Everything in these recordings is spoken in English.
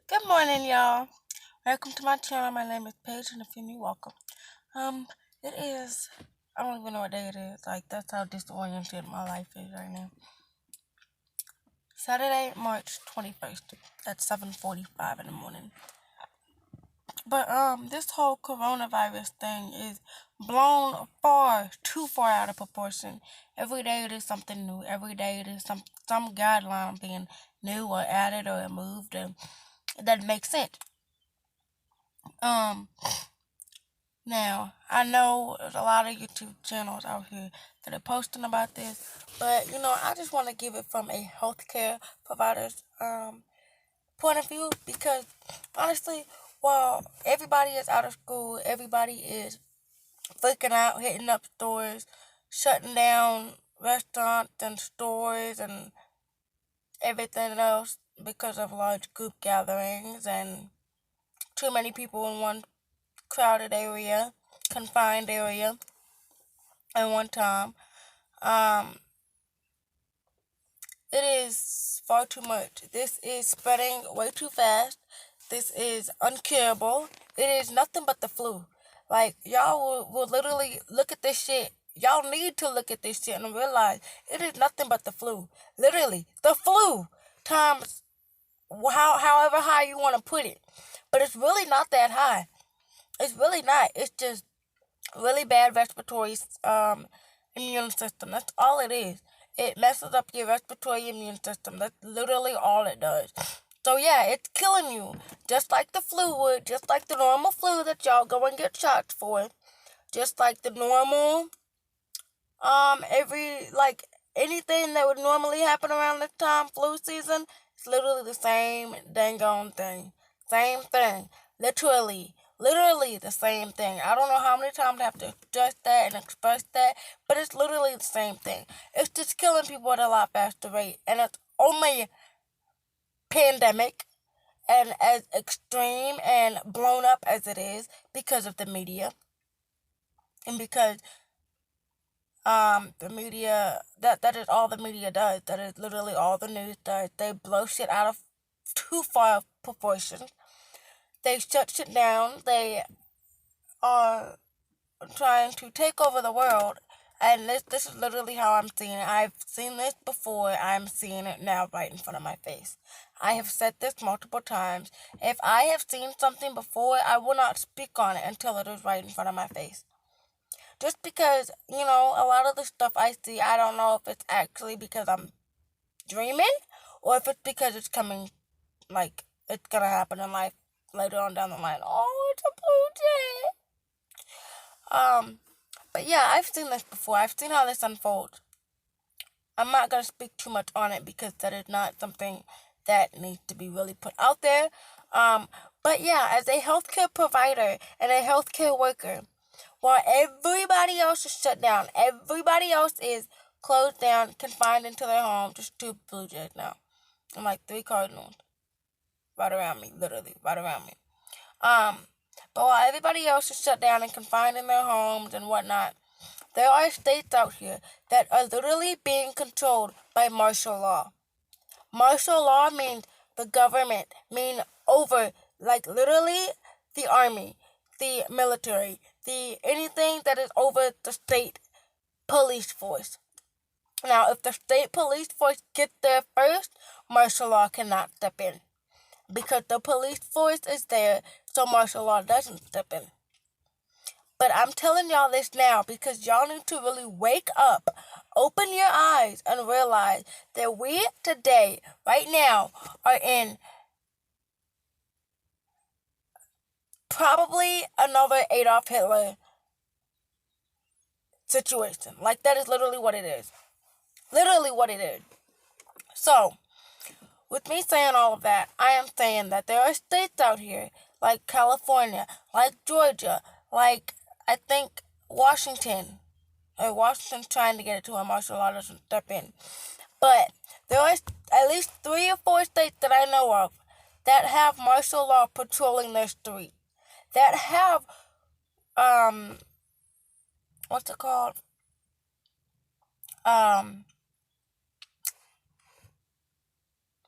Good morning, y'all. Welcome to my channel. My name is Paige, and if you're new, welcome. Um, it is. I don't even know what day it is. Like that's how disoriented my life is right now. Saturday, March 21st. At 7:45 in the morning. But this whole coronavirus thing is blown far too far out of proportion. Every day it is something new. Every day it is some guideline being new or added or removed, and that makes sense. Um. Now, I know there's a lot of YouTube channels out here that are posting about this, but I just want to give it from a healthcare provider's point of view because honestly, while everybody is out of school, everybody is freaking out, hitting up stores, shutting down restaurants and stores and everything else because of large group gatherings and too many people in one crowded area, confined area at one time. Um, it is far too much. This is spreading way too fast. This is uncurable. It is nothing but the flu. Like, y'all will literally look at this shit. Y'all need to look at this shit and realize it is nothing but the flu. Literally, the flu times however high you want to put it. But it's really not that high. It's really not. It's just really bad respiratory immune system. That's all it is. It messes up your respiratory immune system. That's literally all it does. So yeah, it's killing you. Just like the flu would, just like the normal flu that y'all go and get shots for. Just like the normal, every, like, anything that would normally happen around this time, flu season, it's literally the same dang on thing. Same thing. Literally the same thing. I don't know how many times I have to stress that and express that, but it's literally the same thing. It's just killing people at a lot faster rate, and it's only pandemic and as extreme and blown up as it is because of the media and because the media, that is all the media does. That is literally all the news does. They blow shit out of too far proportions. They shut shit down. They are trying to take over the world. And this is literally how I'm seeing it. I've seen this before. I'm seeing it now right in front of my face. I have said this multiple times. If I have seen something before, I will not speak on it until it is right in front of my face. Just because, a lot of the stuff I see, I don't know if it's actually because I'm dreaming or if it's because it's coming, like, it's gonna happen in life later on down the line. Oh, it's a blue jay. But yeah, I've seen this before. I've seen how this unfolds. I'm not gonna speak too much on it because that is not something that needs to be really put out there. But yeah, as a healthcare provider and a healthcare worker, while everybody else is shut down, everybody else is closed down, confined into their home, just two Blue Jays now, and like three Cardinals right around me, literally right around me. But while everybody else is shut down and confined in their homes and whatnot, there are states out here that are literally being controlled by martial law. Martial law means the government, mean over, like literally the army, the military, the anything that is over the state police force. Now, if the state police force gets there first, martial law cannot step in because the police force is there, so martial law doesn't step in. But I'm telling y'all this now because y'all need to really wake up, open your eyes, and realize that we today, right now, are in probably another Adolf Hitler situation. Like, that is literally what it is. Literally what it is. So, with me saying all of that, I am saying that there are states out here, like California, like Georgia, like, I think, Washington. Washington's trying to get it to where martial law doesn't step in. But there are at least 3 or 4 states that I know of that have martial law patrolling their street. That have, what's it called?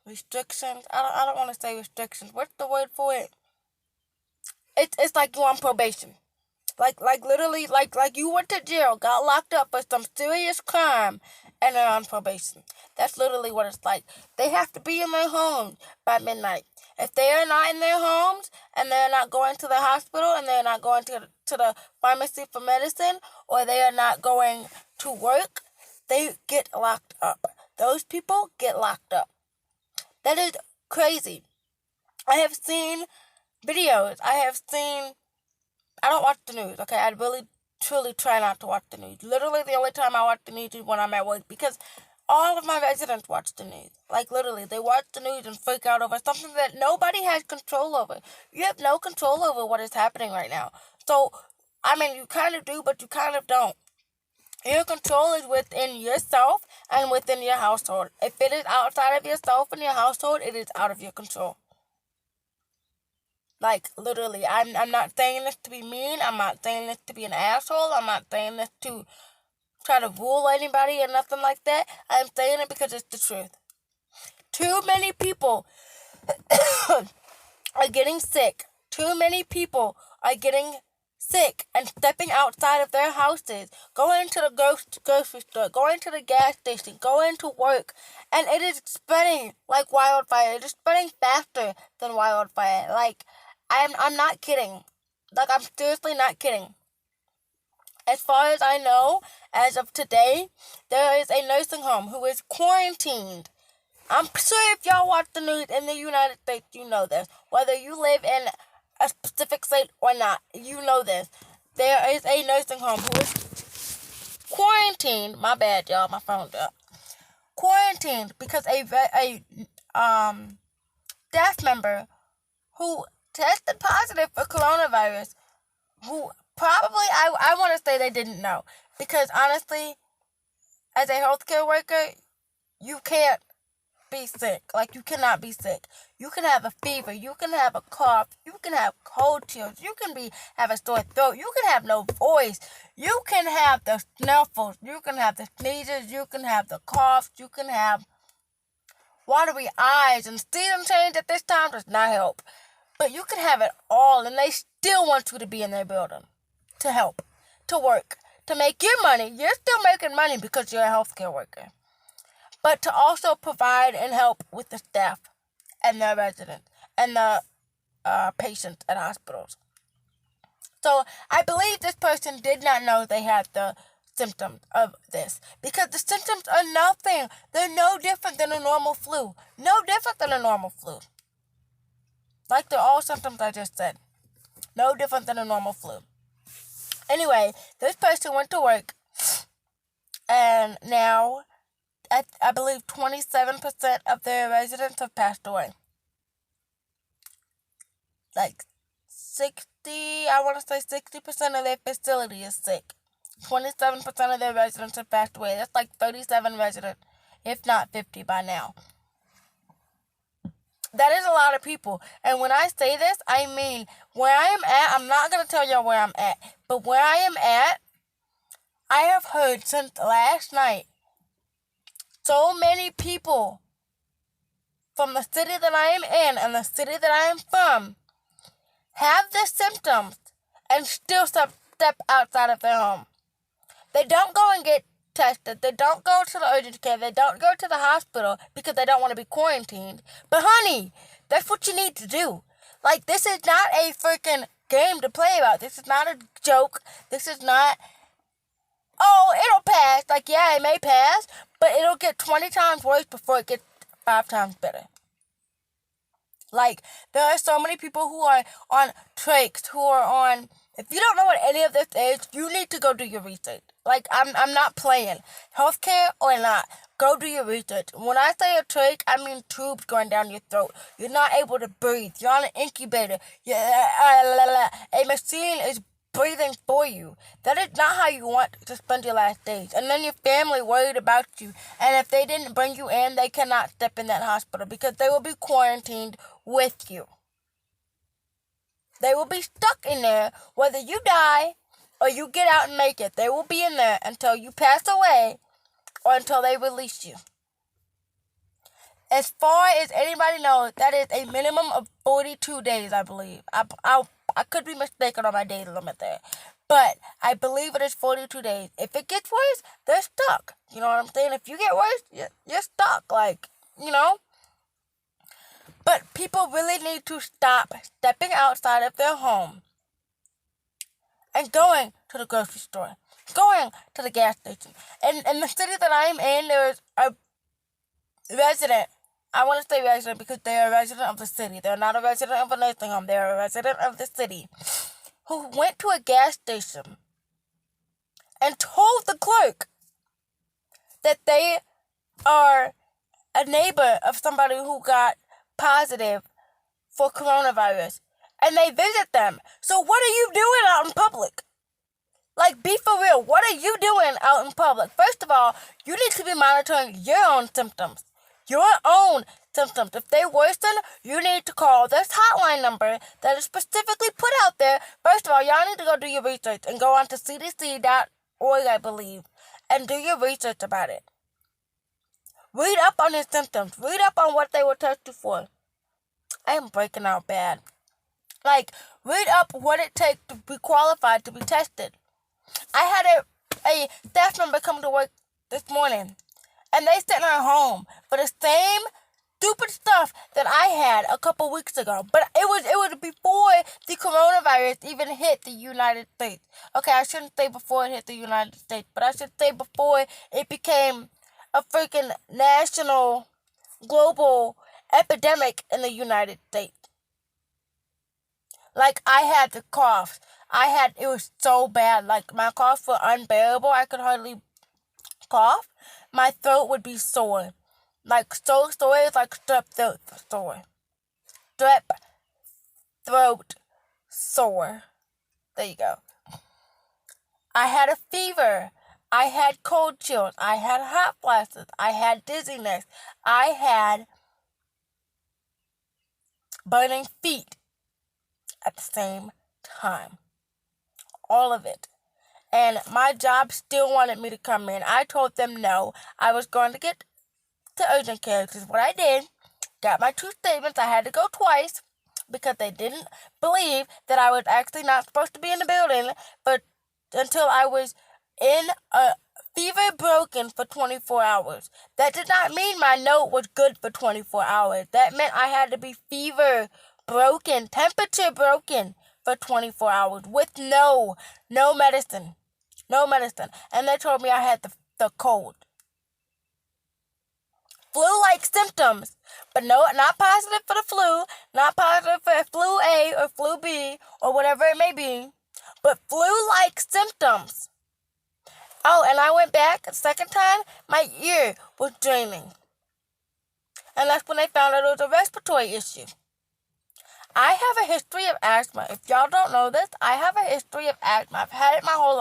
restrictions. I don't want to say restrictions. What's the word for it? It's like you're on probation. Like literally, like you went to jail, got locked up for some serious crime, and are on probation. That's literally what it's like. They have to be in their homes by midnight. If they are not in their homes and they're not going to the hospital and they're not going to the pharmacy for medicine, or they are not going to work, they get locked up. Those people get locked up. That is crazy. I have seen videos. I don't watch the news, okay? I really, truly try not to watch the news. Literally, the only time I watch the news is when I'm at work, because all of my residents watch the news. Like, literally, they watch the news and freak out over something that nobody has control over. You have no control over what is happening right now. So, I mean, you kind of do, but you kind of don't. Your control is within yourself and within your household. If it is outside of yourself and your household, it is out of your control. Like, literally, I'm not saying this to be mean. I'm not saying this to be an asshole. I'm not saying this to try to rule anybody or nothing like that. I'm saying it because it's the truth. Too many people are getting sick. Too many people are getting sick and stepping outside of their houses, going to the grocery store, going to the gas station, going to work, and it is spreading like wildfire. It is spreading faster than wildfire. Like, I'm not kidding. Like, I'm seriously not kidding. As far as I know, as of today, there is a nursing home who is quarantined. I'm sure if y'all watch the news in the United States, you know this. Whether you live in a specific state or not, you know this. There is a nursing home who is quarantined. My bad, y'all. My phone's up. Quarantined because a staff member who tested positive for coronavirus, who probably, I want to say they didn't know. Because honestly, as a healthcare worker, you can't be sick. Like, you cannot be sick. You can have a fever. You can have a cough. You can have cold chills. You can have a sore throat. You can have no voice. You can have the snuffles. You can have the sneezes. You can have the coughs. You can have watery eyes. And season change at this time does not help. But you can have it all, and they still want you to be in their building to help, to work, to make your money. You're still making money because you're a healthcare worker. But to also provide and help with the staff and the residents and the patients at hospitals. So I believe this person did not know they had the symptoms of this, because the symptoms are nothing. They're no different than a normal flu. No different than a normal flu. Like, they're all symptoms I just said. No different than a normal flu. Anyway, this person went to work, and now I believe 27% of their residents have passed away. Like 60% of their facility is sick. 27% of their residents have passed away. That's like 37 residents, if not 50 by now. That is a lot of people. And when I say this, I mean, where I am at, I'm not going to tell y'all where I'm at, but where I am at, I have heard since last night, so many people from the city that I am in and the city that I am from have the symptoms and still step outside of their home. They don't go and get tested. They don't go to the urgent care. They don't go to the hospital because they don't want to be quarantined. But honey, that's what you need to do. Like, this is not a freaking game to play about. This is not a joke. This is not, oh, it'll pass. Like, yeah, it may pass, but it'll get 20 times worse before it gets 5 times better. Like, there are so many people who are on trachs, who are on, if you don't know what any of this is, you need to go do your research. Like, I'm not playing. Healthcare or not, go do your research. When I say a trach, I mean tubes going down your throat. You're not able to breathe. You're on an incubator. A machine is breathing for you. That is not how you want to spend your last days. And then your family worried about you. And if they didn't bring you in, they cannot step in that hospital because they will be quarantined with you. They will be stuck in there, whether you die or you get out and make it. They will be in there until you pass away or until they release you. As far as anybody knows, that is a minimum of 42 days, I believe. I could be mistaken on my day limit there. But I believe it is 42 days. If it gets worse, they're stuck. You know what I'm saying? If you get worse, you're stuck. Like, you know? But people really need to stop stepping outside of their home and going to the grocery store, going to the gas station. And in the city that I'm in, there's a resident. I want to say resident because they are a resident of the city. They're not a resident of a nursing home. They're a resident of the city who went to a gas station and told the clerk that they are a neighbor of somebody who got positive for coronavirus. And they visit them. So what are you doing out in public? Like, be for real. What are you doing out in public? First of all, you need to be monitoring your own symptoms. Your own symptoms. If they worsen, you need to call this hotline number that is specifically put out there. First of all, y'all need to go do your research and go on to cdc.org, I believe, and do your research about it. Read up on your symptoms. Read up on what they were tested for. I am breaking out bad. Like, read up what it takes to be qualified to be tested. I had a staff member come to work this morning, and they sent her home for the same stupid stuff that I had a couple weeks ago. But it was before the coronavirus even hit the United States. Okay, I shouldn't say before it hit the United States, but I should say before it became a freaking national, global epidemic in the United States. Like, I had the coughs. It was so bad. Like, my coughs were unbearable. I could hardly cough. My throat would be sore. Like, so sore, it's like strep throat sore. Strep throat sore. There you go. I had a fever. I had cold chills. I had hot flashes. I had dizziness. I had burning feet at the same time. All of it. And my job still wanted me to come in. I told them no. I was going to get to urgent care, which is what I did. Got my 2 statements. I had to go twice because they didn't believe that I was actually not supposed to be in the building, but until I was in a fever broken for 24 hours. That did not mean my note was good for 24 hours. That meant I had to be fever broken, temperature broken for 24 hours with no medicine. No medicine. And they told me I had the cold. Flu-like symptoms, but no, not positive for the flu, not positive for flu A or flu B or whatever it may be, but flu-like symptoms. Oh, and I went back a second time, my ear was draining. And that's when they found out it was a respiratory issue. I have a history of asthma. If y'all don't know this, I have a history of asthma. I've had it my whole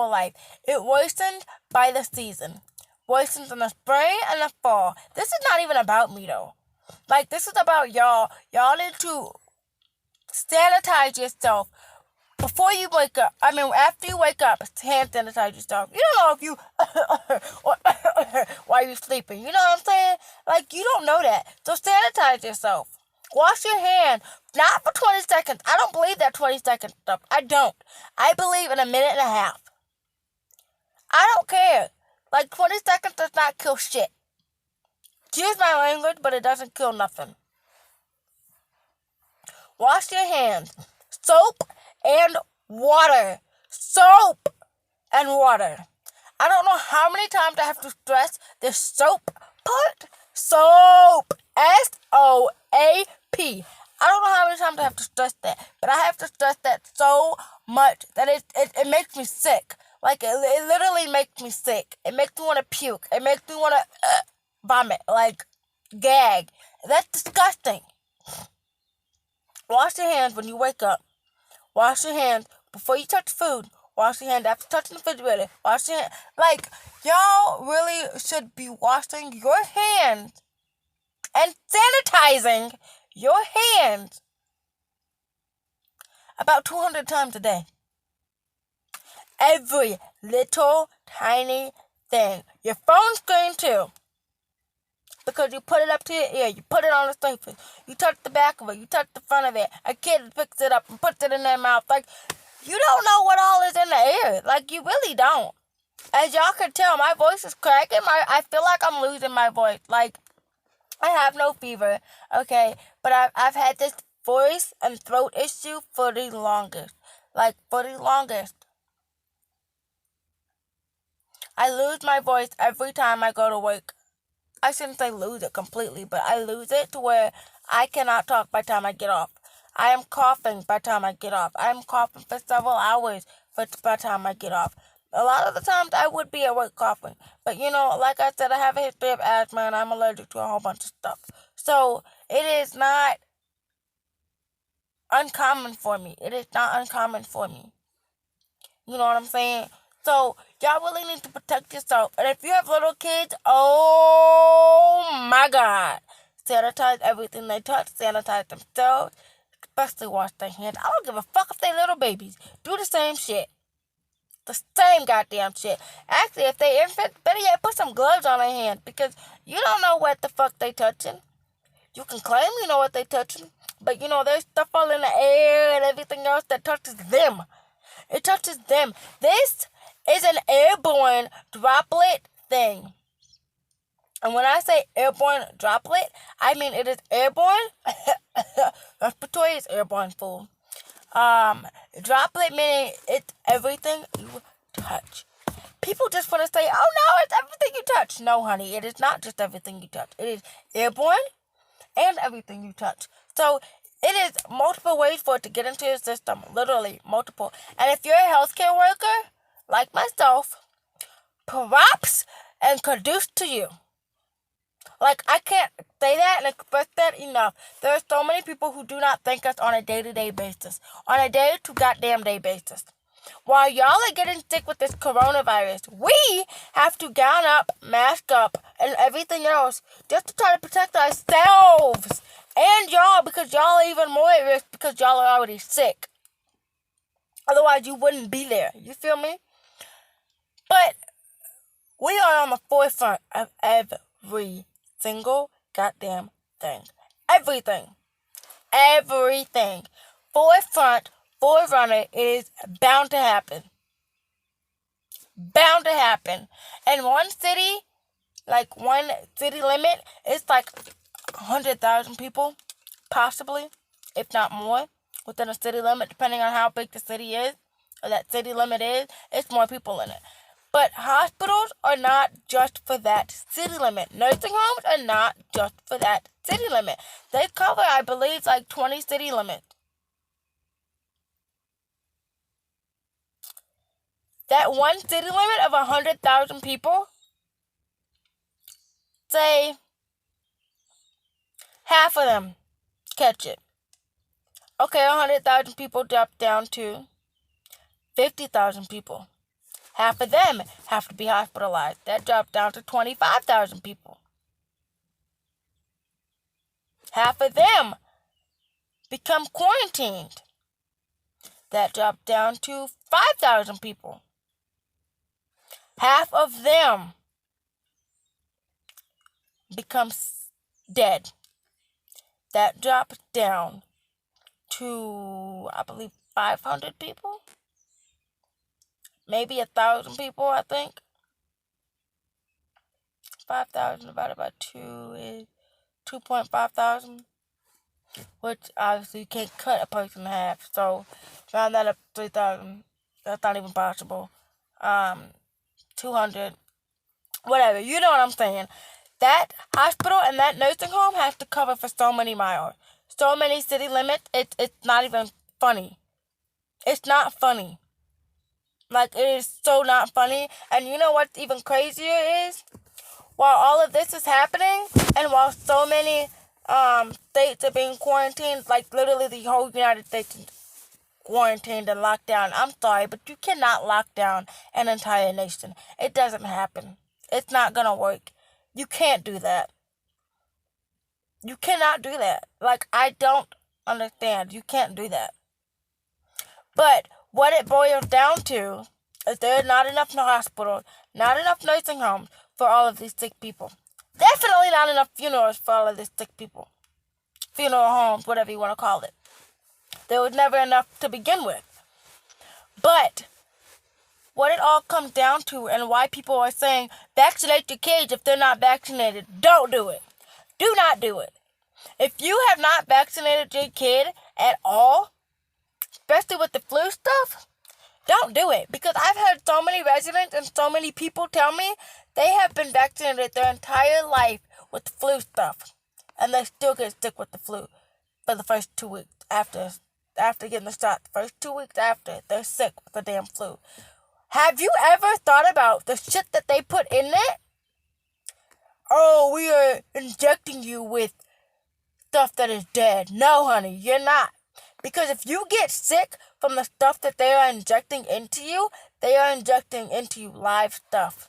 life. It worsened by the season. Worsens in the spring and the fall. This is not even about me, though. Like, this is about y'all. Y'all need to sanitize yourself before you wake up. I mean, after you wake up, hand sanitize yourself. You don't know if you while you're sleeping. You know what I'm saying? Like, you don't know that. So sanitize yourself. Wash your hands. Not for 20 seconds. I don't believe that 20 second stuff. I don't. I believe in a minute and a half. I don't care. Like, 20 seconds does not kill shit. Excuse my language, but it doesn't kill nothing. Wash your hands. Soap and water. Soap and water. I don't know how many times I have to stress this soap part. Soap. S-O-A-P. I don't know how many times I have to stress that, but I have to stress that so much that it makes me sick. Like, it literally makes me sick. It makes me want to puke. It makes me want to vomit. Like, gag. That's disgusting. Wash your hands when you wake up. Wash your hands before you touch food. Wash your hands after touching the refrigerator. Wash your hands. Like, y'all really should be washing your hands and sanitizing your hands about 200 times a day. Every little tiny thing. Your phone screen too. Because you put it up to your ear, you put it on the surface, you touch the back of it, you touch the front of it. A kid picks it up and puts it in their mouth. Like, you don't know what all is in the air. Like, you really don't. As y'all can tell, my voice is cracking. I feel like I'm losing my voice. Like, I have no fever, okay? But I've had this voice and throat issue for the longest. Like, for the longest. I lose my voice every time I go to work. I shouldn't say lose it completely, but I lose it to where I cannot talk by the time I get off. I am coughing by the time I get off. I am coughing for several hours by the time I get off. A lot of the times I would be at work coughing. But, like I said, I have a history of asthma and I'm allergic to a whole bunch of stuff. So, it is not uncommon for me. It is not uncommon for me. You know what I'm saying? So, y'all really need to protect yourself. And if you have little kids, oh my God. Sanitize everything they touch. Sanitize themselves. Especially wash their hands. I don't give a fuck if they little babies. Do the same shit. The same goddamn shit. Actually, if they infant, better yet, put some gloves on their hands. Because you don't know what the fuck they touching. You can claim you know what they touching. But, there's stuff all in the air and everything else that touches them. It touches them. This is an airborne droplet thing. And when I say airborne droplet, I mean it is airborne. Respiratory is airborne, fool. Droplet meaning it's everything you touch. People just want to say, oh no, it's everything you touch. No, honey, it is not just everything you touch. It is airborne and everything you touch. So, it is multiple ways for it to get into your system. Literally, multiple. And if you're a healthcare worker, like myself, props and kudos to you. Like, I can't say that and express that enough. There are so many people who do not thank us on a day-to-day basis. On a day-to-goddamn-day basis. While y'all are getting sick with this coronavirus, we have to gown up, mask up, and everything else just to try to protect ourselves. And y'all, because y'all are even more at risk because y'all are already sick. Otherwise, you wouldn't be there. You feel me? But we are on the forefront of every single goddamn thing. Everything. Everything. Forerunner is bound to happen. Bound to happen. And one city limit, it's like 100,000 people, possibly, if not more, within a city limit, depending on how big the city is, or that city limit is, it's more people in it. But hospitals are not just for that city limit. Nursing homes are not just for that city limit. They cover, I believe, like 20 city limits. That one city limit of 100,000 people, say, half of them catch it. Okay, 100,000 people drop down to 50,000 people. Half of them have to be hospitalized. That dropped down to 25,000 people. Half of them become quarantined. That dropped down to 5,000 people. Half of them becomes dead. That drops down to, I believe, 500 people. Maybe 1,000 people, I think. 5,000 divided by 2 is 2.5 thousand. Which, obviously, you can't cut a person in half. So, round that up to 3,000. That's not even possible. 200. Whatever. You know what I'm saying. That hospital and that nursing home has to cover for so many miles. So many city limits. It's not even funny. It's not funny. Like, it is so not funny. And you know what's even crazier is? While all of this is happening, and while so many states are being quarantined, like literally the whole United States is quarantined and locked down. I'm sorry, but you cannot lock down an entire nation. It doesn't happen. It's not gonna work. You can't do that. You cannot do that. Like, I don't understand. You can't do that. But what it boils down to is there's not enough hospitals, not enough nursing homes for all of these sick people. Definitely not enough funerals for all of these sick people. Funeral homes, whatever you want to call it. There was never enough to begin with. But what it all comes down to, and why people are saying vaccinate your kids if they're not vaccinated, don't do it. Do not do it. If you have not vaccinated your kid at all, especially with the flu stuff, don't do it. Because I've heard so many residents and so many people tell me they have been vaccinated their entire life with the flu stuff, and they still get sick with the flu for the first 2 weeks after getting the shot. The first 2 weeks after, they're sick with the damn flu. Have you ever thought about the shit that they put in it? Oh, we are injecting you with stuff that is dead. No, honey, you're not. Because if you get sick from the stuff that they are injecting into you, they are injecting into you live stuff.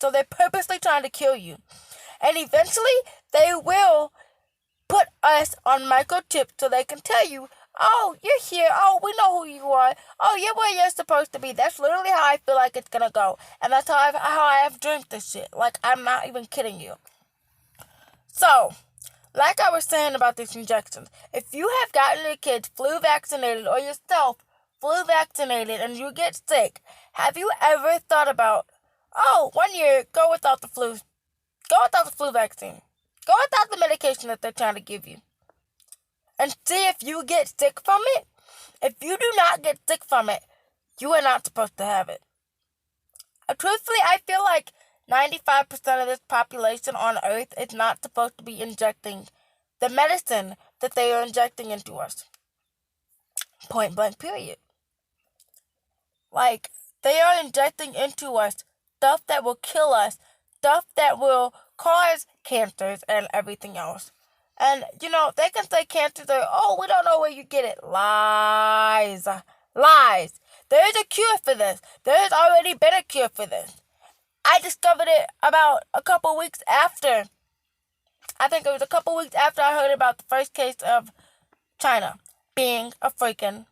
So they're purposely trying to kill you. And eventually, they will put us on microchips so they can tell you, oh, you're here. Oh, we know who you are. Oh, you're where you're supposed to be. That's literally how I feel like it's going to go. And that's how I have dreamed this shit. Like, I'm not even kidding you. So, like I was saying about these injections, if you have gotten your kids flu vaccinated or yourself flu vaccinated and you get sick, have you ever thought about, oh, 1 year, go without the flu vaccine. Go without the medication that they're trying to give you. And see if you get sick from it. If you do not get sick from it, you are not supposed to have it. Truthfully, I feel like 95% of this population on Earth is not supposed to be injecting the medicine that they are injecting into us. Point blank, period. Like, they are injecting into us stuff that will kill us, stuff that will cause cancers and everything else. And, they can say cancers are, oh, we don't know where you get it. Lies. Lies. There is a cure for this. There has already been a cure for this. I discovered it about a couple weeks after. I think it was a couple weeks after I heard about the first case of China being a freaking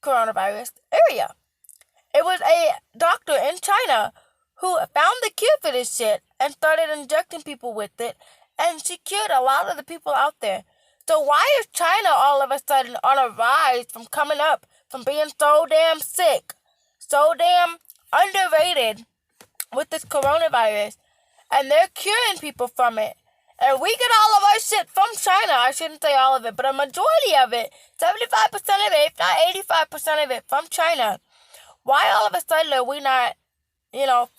coronavirus area. It was a doctor in China who found the cure for this shit and started injecting people with it, and she cured a lot of the people out there. So why is China all of a sudden on a rise from coming up, from being so damn sick, so damn underrated with this coronavirus, and they're curing people from it? And we get all of our shit from China. I shouldn't say all of it, but a majority of it, 75% of it, if not 85% of it, from China. Why all of a sudden are we not,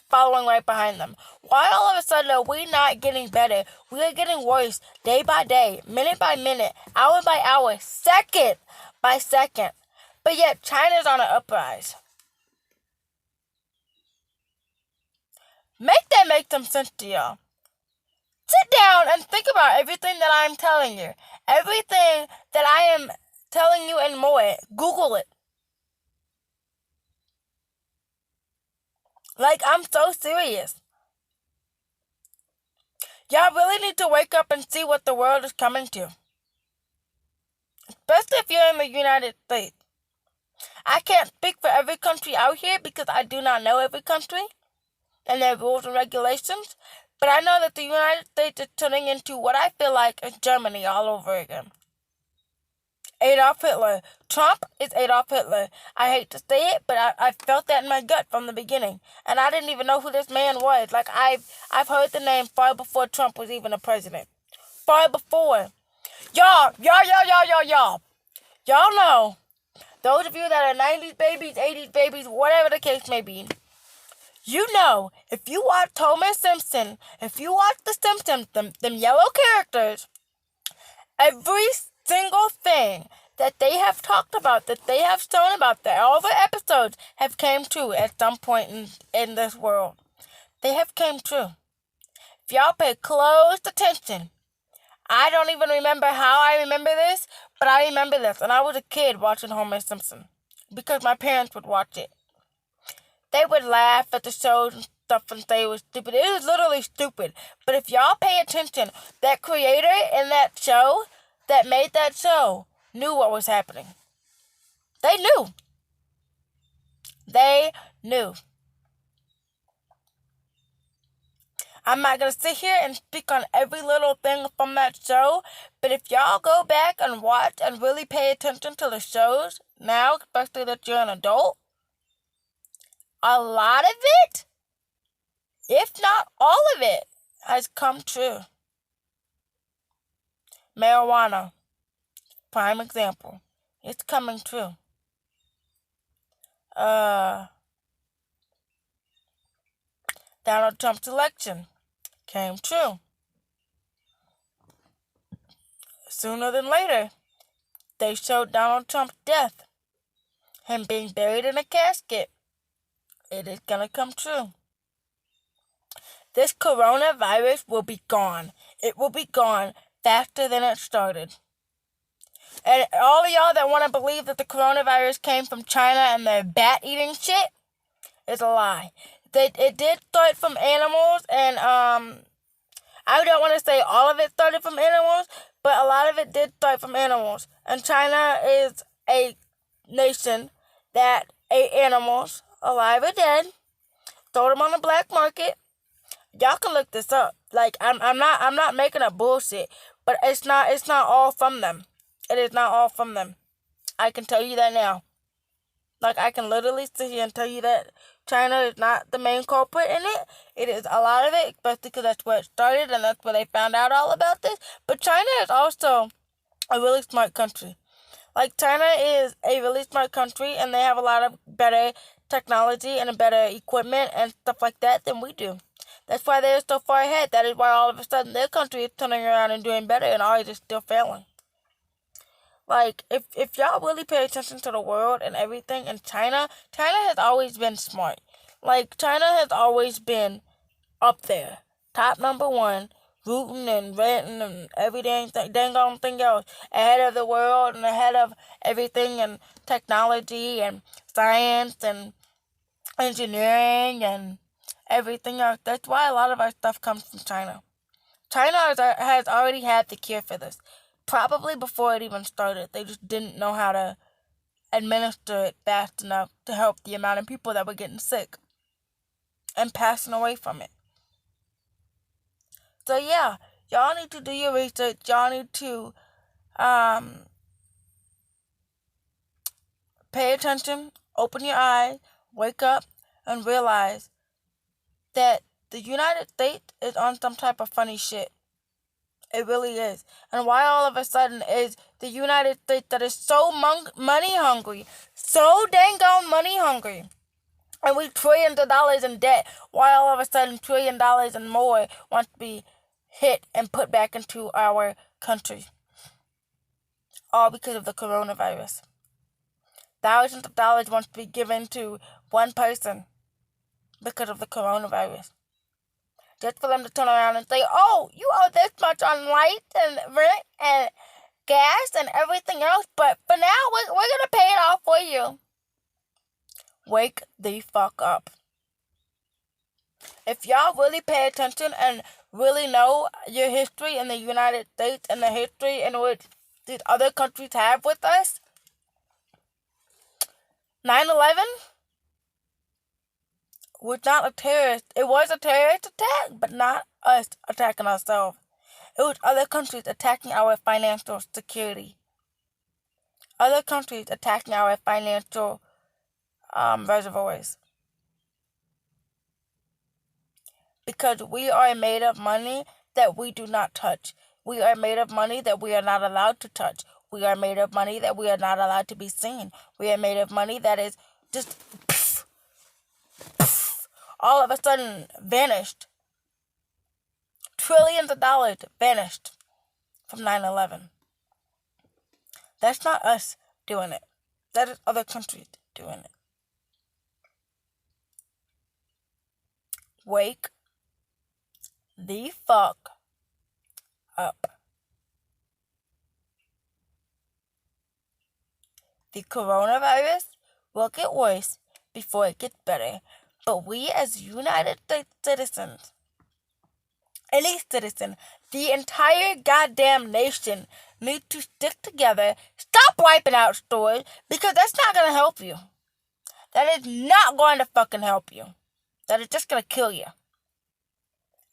following right behind them? Why all of a sudden are we not getting better? We are getting worse day by day, minute by minute, hour by hour, second by second. But yet China's on an uprise. Make that make some sense to y'all. Sit down and think about everything that I'm telling you. Everything that I am telling you and more. Google it. Like, I'm so serious. Y'all really need to wake up and see what the world is coming to. Especially if you're in the United States. I can't speak for every country out here because I do not know every country and their rules and regulations. But I know that the United States is turning into what I feel like is Germany all over again. Adolf Hitler. Trump is Adolf Hitler. I hate to say it, but I felt that in my gut from the beginning. And I didn't even know who this man was. Like, I've heard the name far before Trump was even a president. Far before. Y'all know, those of you that are 90s babies, 80s babies, whatever the case may be, you know, if you watch Homer Simpson, if you watch The Simpsons, them yellow characters, every single thing that they have talked about, that they have shown about, that all the episodes have came true at some point in this world. They have came true. If y'all pay close attention, I don't even remember how I remember this, but I remember this. And I was a kid watching Homer Simpson because my parents would watch it. They would laugh at the shows and stuff and say it was stupid. It was literally stupid. But if y'all pay attention, that creator in that show that made that show knew what was happening. They knew. They knew. I'm not going to sit here and speak on every little thing from that show, but if y'all go back and watch and really pay attention to the shows now, especially that you're an adult, a lot of it, if not all of it, has come true. Marijuana, prime example. It's coming true. Donald Trump's election came true. Sooner than later, they showed Donald Trump's death, him being buried in a casket. It is gonna come true. This coronavirus will be gone. It will be gone faster than it started. And all of y'all that want to believe that the coronavirus came from China and their bat-eating shit is a lie. It did start from animals, and I don't want to say all of it started from animals, but a lot of it did start from animals. And China is a nation that ate animals, alive or dead, sold them on the black market. Y'all can look this up. Like I'm not making up bullshit, but it's not all from them. It is not all from them. I can tell you that now. Like, I can literally sit here and tell you that China is not the main culprit in it. It is a lot of it, especially because that's where it started and that's where they found out all about this. But China is also a really smart country. Like, China is a really smart country, and they have a lot of better technology and better equipment and stuff like that than we do. That's why they're so far ahead. That is why all of a sudden their country is turning around and doing better, and ours is still failing. Like, if y'all really pay attention to the world and everything, and China has always been smart. Like, China has always been up there. Top number one, rooting and renting and every dang thing else. Ahead of the world and ahead of everything and technology and science and engineering and everything else. That's why a lot of our stuff comes from China. China has already had the cure for this. Probably before it even started. They just didn't know how to administer it fast enough to help the amount of people that were getting sick and passing away from it. So yeah, y'all need to do your research. Y'all need to pay attention, open your eyes, wake up, and realize that the United States is on some type of funny shit. It really is. And why all of a sudden is the United States that is so money hungry, so dang on money hungry, and we trillions of dollars in debt, why all of a sudden $1 trillion and more want to be hit and put back into our country? All because of the coronavirus. Thousands of dollars want to be given to one person because of the coronavirus. Just for them to turn around and say, oh, you owe this much on light and rent and gas and everything else, but for now, we're going to pay it off for you. Wake the fuck up. If y'all really pay attention and really know your history in the United States and the history in which these other countries have with us, 9/11 was not a terrorist. It was a terrorist attack, but not us attacking ourselves. It was other countries attacking our financial security. Other countries attacking our financial reservoirs. Because we are made of money that we do not touch. We are made of money that we are not allowed to touch. We are made of money that we are not allowed to be seen. We are made of money that is just all of a sudden vanished. Trillions of dollars vanished from 9/11. That's not us doing it. That is other countries doing it. Wake the fuck up. The coronavirus will get worse before it gets better. But we as United States citizens, any citizen, the entire goddamn nation need to stick together, stop wiping out stores, because that's not going to help you. That is not going to fucking help you. That is just going to kill you.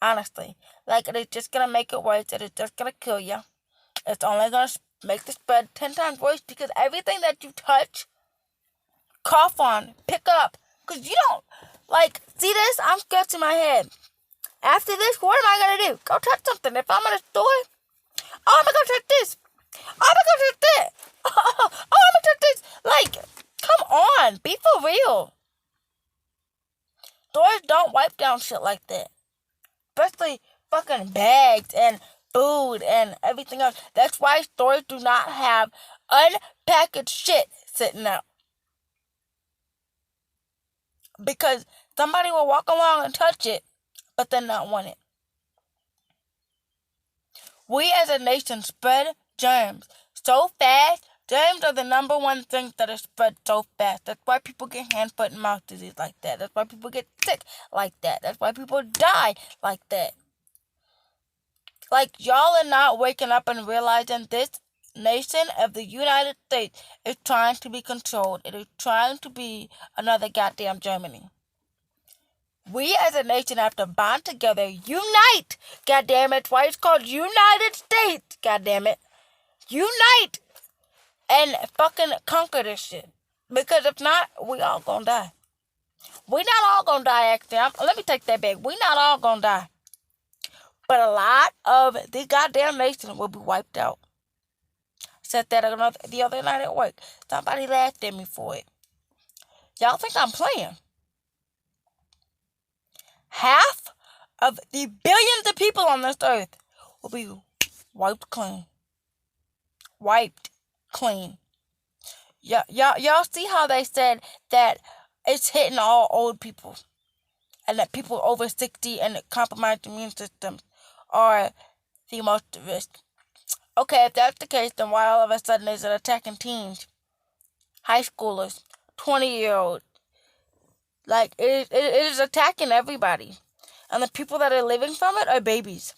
Honestly. Like, it is just gonna make it worse. It is just gonna kill you. It's only gonna make the spread 10 times worse because everything that you touch, cough on, pick up. Because you don't, like, see this? I'm scratching my head. After this, what am I gonna do? Go touch something. If I'm in a store, oh, I'm gonna go touch this. Oh, I'm gonna go touch that. Oh, I'm gonna touch this. Like, come on. Be for real. Stores don't wipe down shit like that. Especially fucking bags and food and everything else. That's why stores do not have unpackaged shit sitting out. Because somebody will walk along and touch it, but then not want it. We as a nation spread germs so fast. Germs are the number one thing that is spread so fast. That's why people get hand, foot, and mouth disease like that. That's why people get sick like that. That's why people die like that. Like, y'all are not waking up and realizing this nation of the United States is trying to be controlled. It is trying to be another goddamn Germany. We as a nation have to bond together, unite, goddamn it. That's why it's called United States, goddamn it. Unite and fucking conquer this shit. Because if not, we all gonna die. We not all gonna die, actually. Let me take that back. We not all gonna die. But a lot of the goddamn nation will be wiped out. I said that the other night at work. Somebody laughed at me for it. Y'all think I'm playing? Half of the billions of people on this earth will be wiped clean. Wiped clean. Y'all see how they said that it's hitting all old people and that people over 60 and compromised immune systems are the most at risk. Okay, if that's the case, then why all of a sudden is it attacking teens, high schoolers, 20-year-olds? Like, it is attacking everybody. And the people that are living from it are babies.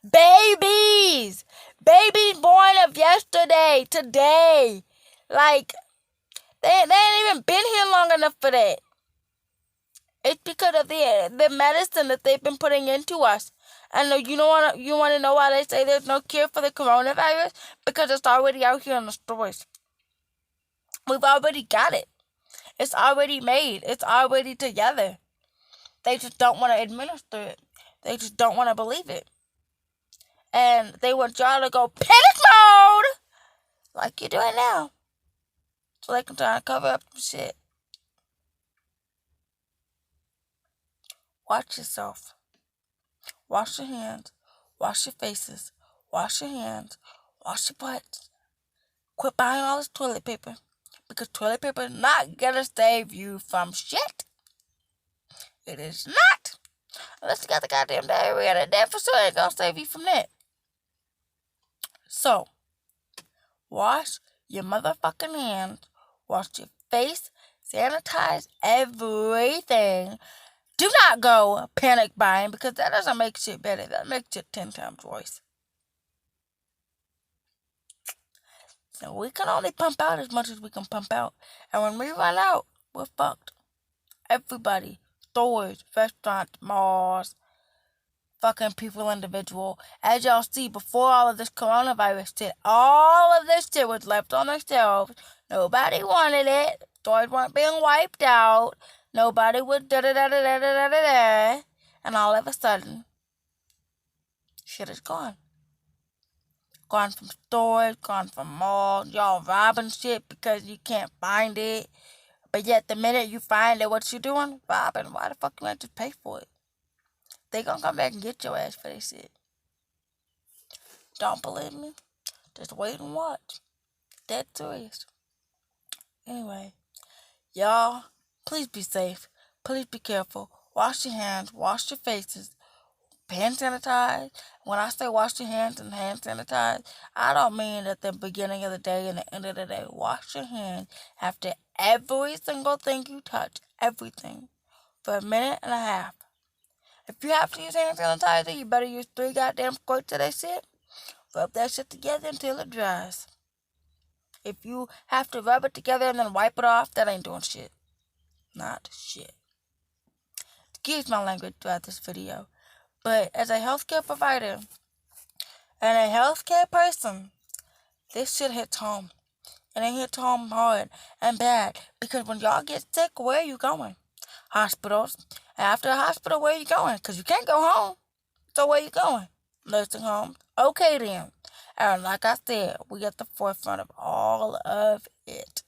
Babies! Babies born of yesterday, today. Like, they ain't even been here long enough for that. It's because of the medicine that they've been putting into us. And you want to know why they say there's no cure for the coronavirus? Because it's already out here in the stores. We've already got it. It's already made. It's already together. They just don't want to administer it. They just don't want to believe it. And they want y'all to go panic mode like you're doing now. So they can try to cover up some shit. Watch yourself. Wash your hands. Wash your faces. Wash your hands. Wash your butts. Quit buying all this toilet paper. Because toilet paper is not gonna save you from shit. It is not. Unless you got the goddamn diarrhea, that for sure ain't gonna save you from that. So, wash your motherfucking hands. Wash your face. Sanitize everything. Do not go panic buying because that doesn't make shit better. That makes it 10 times worse. So we can only pump out as much as we can pump out. And when we run out, we're fucked. Everybody. Stores, restaurants, malls, fucking people individual. As y'all see, before all of this coronavirus shit, all of this shit was left on the shelves. Nobody wanted it. Stores weren't being wiped out. Nobody was da-da-da-da-da-da-da-da. And all of a sudden, shit is gone. Gone from stores, gone from malls. Y'all robbing shit because you can't find it. But yet the minute you find it, what you doing? Robbing. Why the fuck you have to pay for it? They gonna come back and get your ass for this shit. Don't believe me? Just wait and watch. Dead serious. Anyway, y'all, please be safe. Please be careful. Wash your hands. Wash your faces. Hand sanitize. When I say wash your hands and hand sanitize, I don't mean at the beginning of the day and the end of the day. Wash your hands after every single thing you touch. Everything. For a minute and a half. If you have to use hand sanitizer, you better use 3 goddamn squirts of that shit. Rub that shit together until it dries. If you have to rub it together and then wipe it off, that ain't doing shit. Not shit. Excuse my language throughout this video. But as a healthcare provider and a healthcare person, this shit hits home. And it hits home hard and bad. Because when y'all get sick, where are you going? Hospitals. After the hospital, where are you going? Because you can't go home. So where you going? Nursing homes. Okay then. And like I said, we at the forefront of all of it.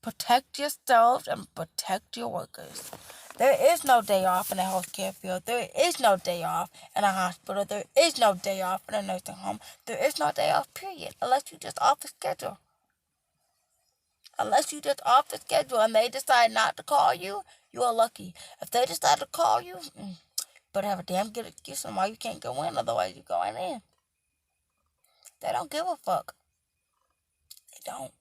Protect yourselves and protect your workers. There is no day off in the healthcare field. There is no day off in a hospital. There is no day off in a nursing home. There is no day off, period. Unless you just off the schedule. Unless you just off the schedule and they decide not to call you, you are lucky. If they decide to call you, better have a damn good excuse on why you can't go in, otherwise you're going in. They don't give a fuck. They don't.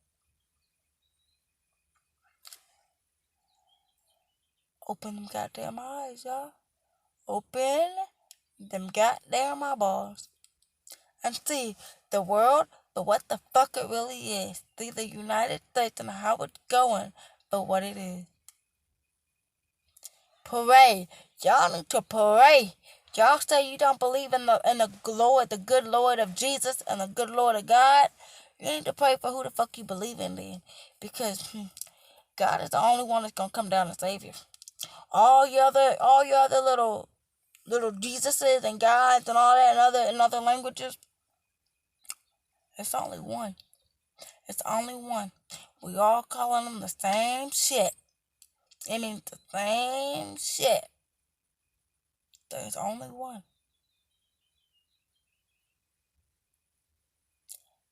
Open them goddamn eyes, y'all. Open them goddamn eyeballs. And see the world, the what the fuck it really is. See the United States and how it's going for what it is. Pray. Y'all need to pray. Y'all say you don't believe in the Lord, the good Lord of Jesus and the good Lord of God. You need to pray for who the fuck you believe in then. Because God is the only one that's gonna come down and save you. All your other little Jesuses and gods and all that in other languages, it's only one. It's only one. We all calling them the same shit. It means the same shit. There's only one.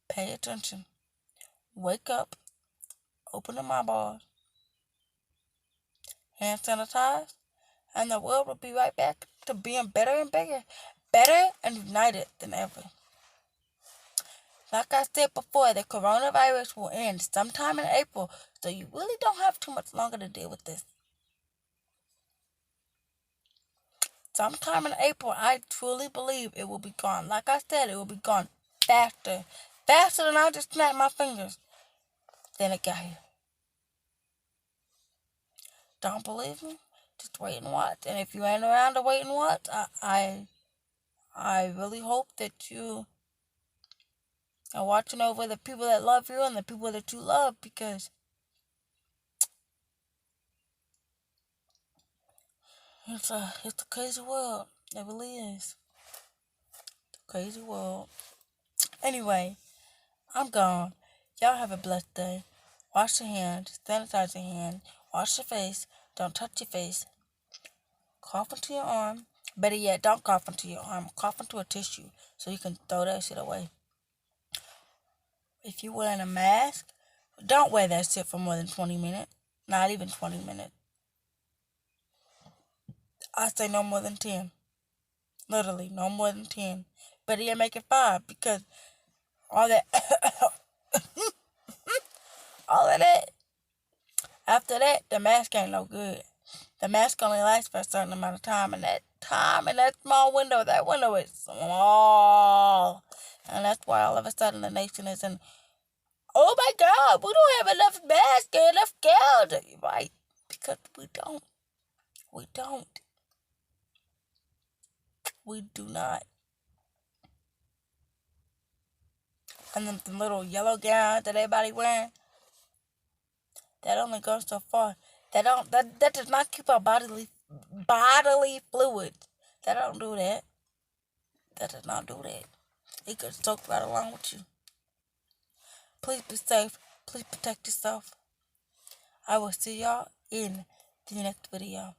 Pay attention. Wake up. Open them eyeballs. Hand sanitize. And the world will be right back to being better and bigger. Better and united than ever. Like I said before, the coronavirus will end sometime in April. So you really don't have too much longer to deal with this. Sometime in April, I truly believe it will be gone. Like I said, it will be gone faster. Faster than I just snapped my fingers. Then it got here. Don't believe me? Just wait and watch. And if you ain't around to wait and watch, I really hope that you are watching over the people that love you and the people that you love, because it's a crazy world. It really is. It's a crazy world. Anyway, I'm gone. Y'all have a blessed day. Wash your hands. Sanitize your hands. Wash your face. Don't touch your face. Cough into your arm. Better yet, don't cough into your arm. Cough into a tissue so you can throw that shit away. If you're wearing a mask, don't wear that shit for more than 20 minutes. Not even 20 minutes. I say no more than 10. Literally, no more than 10. Better yet, make it 5, because all that, all of that, after that, the mask ain't no good. The mask only lasts for a certain amount of time, and that small window, that window is small. And that's why all of a sudden the nation is in, oh my God, we don't have enough masks and enough gowns. Right? Because we don't. We don't. We do not. And then the little yellow gown that everybody wearing, that only goes so far. That does not keep our bodily fluids. That don't do that. That does not do that. It could soak right along with you. Please be safe. Please protect yourself. I will see y'all in the next video.